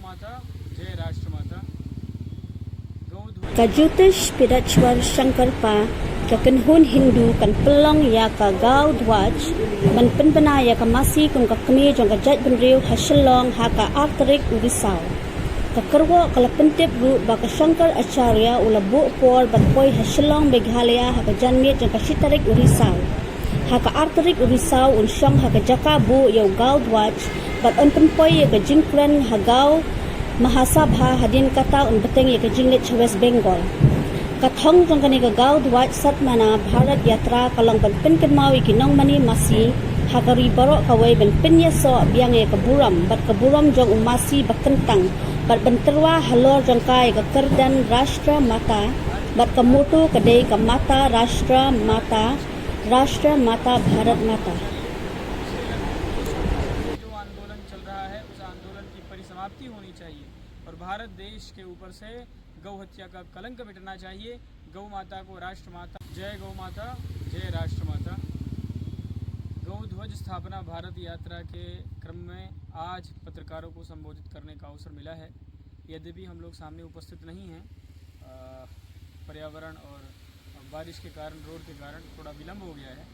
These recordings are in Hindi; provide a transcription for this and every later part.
माता, जय राष्ट्र माता। Ka Jyotish Pirachwar Shankar Pa ka kanhun Hindu kan pelong ya ka gau dwaj ban penbena ya ka masi kung ka kami jong ka jat benriu hasilong ha ka arterik urisau ka kerwo kala pentip gu ba ka Shankar Acharya ula bu por ban poi hasilong Meghalaya ha ka janmit jong ka sitarik urisau ha ka arterik urisau un syong ha ka jaka bu ya gau dwaj bat on penpoi ya ka jingkren ha gau Mahasabha hadin kata un beteng ya kejinglet West Bengal. Kathong jong kani ka gaud wat satmana Bharat Yatra kalong ban pen kenmawi kinong mani masi hakari barok kawai ban pen ya so biang ya kaburam bat kaburam jong umasi bakentang bat benterwa halor jong kai ka kerdan Rashtra Mata bat kamoto kadai ka mata Rashtra Mata Bharat Mata. जो आंदोलन चल रहा है उस आंदोलन की परिसमाप्ति होनी चाहिए और भारत देश के ऊपर से गौ हत्या का कलंक मिटना चाहिए। गौ माता को राष्ट्र माता, जय गौ माता, जय राष्ट्र माता। गौ ध्वज स्थापना भारत यात्रा के क्रम में आज पत्रकारों को संबोधित करने का अवसर मिला है। यद्यपि हम लोग सामने उपस्थित नहीं हैं, पर्यावरण और बारिश के कारण, रोड के कारण थोड़ा विलम्ब हो गया है,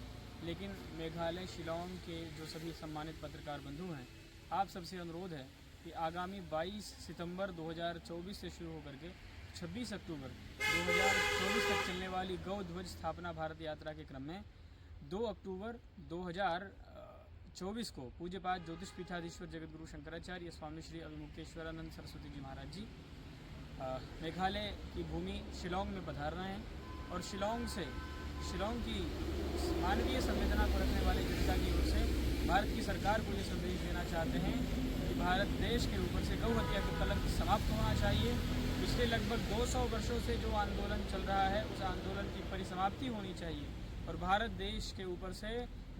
लेकिन मेघालय शिलांग के जो सभी सम्मानित पत्रकार बंधु हैं, आप सबसे अनुरोध है कि आगामी 22 सितंबर 2024 से शुरू होकर के 26 अक्टूबर 2024 तक चलने वाली गौ ध्वज स्थापना भारत यात्रा के क्रम में 2 अक्टूबर 2024 को पूज्यपाद ज्योतिष पीठाधीश्वर जगतगुरु शंकराचार्य स्वामी श्री अभिमुक्तेश्वरानंद सरस्वती जी महाराज जी मेघालय की भूमि शिलांग में पधार रहे हैं और शिलांग की मानवीय संवेदना को रखने वाले जनता की ओर से भारत की सरकार को ये संदेश देना चाहते हैं कि भारत देश के ऊपर से गौ हत्या का कलंक समाप्त होना चाहिए। पिछले लगभग 200 वर्षों से जो आंदोलन चल रहा है उस आंदोलन की परिसमाप्ति होनी चाहिए और भारत देश के ऊपर से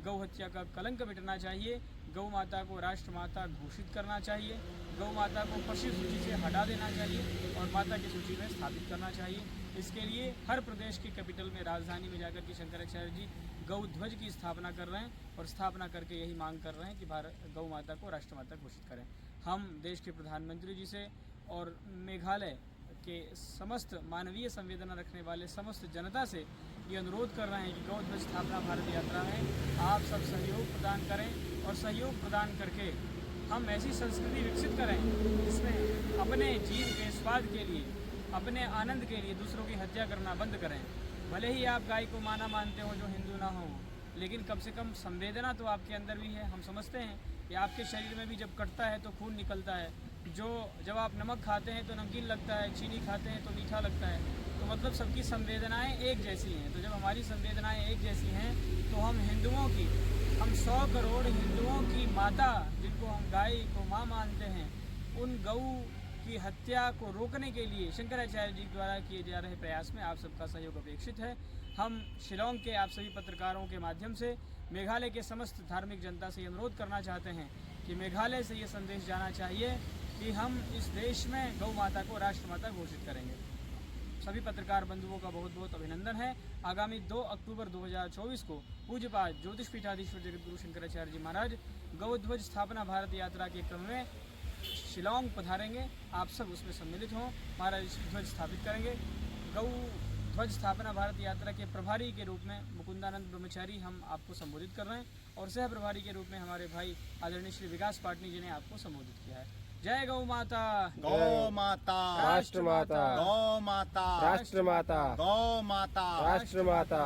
गौ हत्या का कलंक मिटना चाहिए। गौ माता को राष्ट्र माता घोषित करना चाहिए, गौ माता को पशु सूची से हटा देना चाहिए और माता की सूची में स्थापित करना चाहिए। इसके लिए हर प्रदेश की कैपिटल में, राजधानी में जाकर के शंकराचार्य जी गौ ध्वज की स्थापना कर रहे हैं और स्थापना करके यही मांग कर रहे हैं कि भारत गौ माता को राष्ट्र माता घोषित करें। हम देश के प्रधानमंत्री जी से और मेघालय के समस्त मानवीय संवेदना रखने वाले समस्त जनता से ये अनुरोध कर रहे हैं कि गौ ध्वज स्थापना भारत यात्रा में आप सब सहयोग प्रदान करें और सहयोग प्रदान करके हम ऐसी संस्कृति विकसित करें जिसमें अपने जीव के स्वाद के लिए, अपने आनंद के लिए दूसरों की हत्या करना बंद करें। भले ही आप गाय को माना मानते हो जो हिंदू ना हो, लेकिन कम से कम संवेदना तो आपके अंदर भी है। हम समझते हैं कि आपके शरीर में भी जब कटता है तो खून निकलता है, जब आप नमक खाते हैं तो नमकीन लगता है, चीनी खाते हैं तो मीठा लगता है, तो मतलब सबकी संवेदनाएं एक जैसी हैं। तो जब हमारी संवेदनाएं एक जैसी हैं तो हम 100 करोड़ हिंदुओं की माता, जिनको हम गाय को माँ मानते हैं, उन गौ की हत्या को रोकने के लिए शंकराचार्य जी द्वारा किए जा रहे प्रयास में आप सबका सहयोग अपेक्षित है। हम शिलांग के आप सभी पत्रकारों के माध्यम से मेघालय के समस्त धार्मिक जनता से अनुरोध करना चाहते हैं कि मेघालय से ये संदेश जाना चाहिए कि हम इस देश में गौ माता को राष्ट्र माता घोषित करेंगे। सभी पत्रकार बंधुओं का बहुत बहुत अभिनंदन है। आगामी 2 अक्टूबर 2024 को पूज्यपाद ज्योतिष पीठाधीश्वर जगतगुरु शंकराचार्य जी महाराज गौ ध्वज स्थापना भारत यात्रा के क्रम में शिलांग पधारेंगे। आप सब उसमें सम्मिलित हों, महाराज ध्वज स्थापित करेंगे। गौ ध्वज स्थापना भारत यात्रा के प्रभारी के रूप में मुकुंदानंद ब्रह्मचारी हम आपको संबोधित कर रहे हैं और सह प्रभारी के रूप में हमारे भाई आदरणीय श्री विकास पाटनी जी ने आपको संबोधित किया है। जय गौ माता, गौ माता, राष्ट्र माता, गौ माता, राष्ट्र माता, गौ माता, राष्ट्र माता।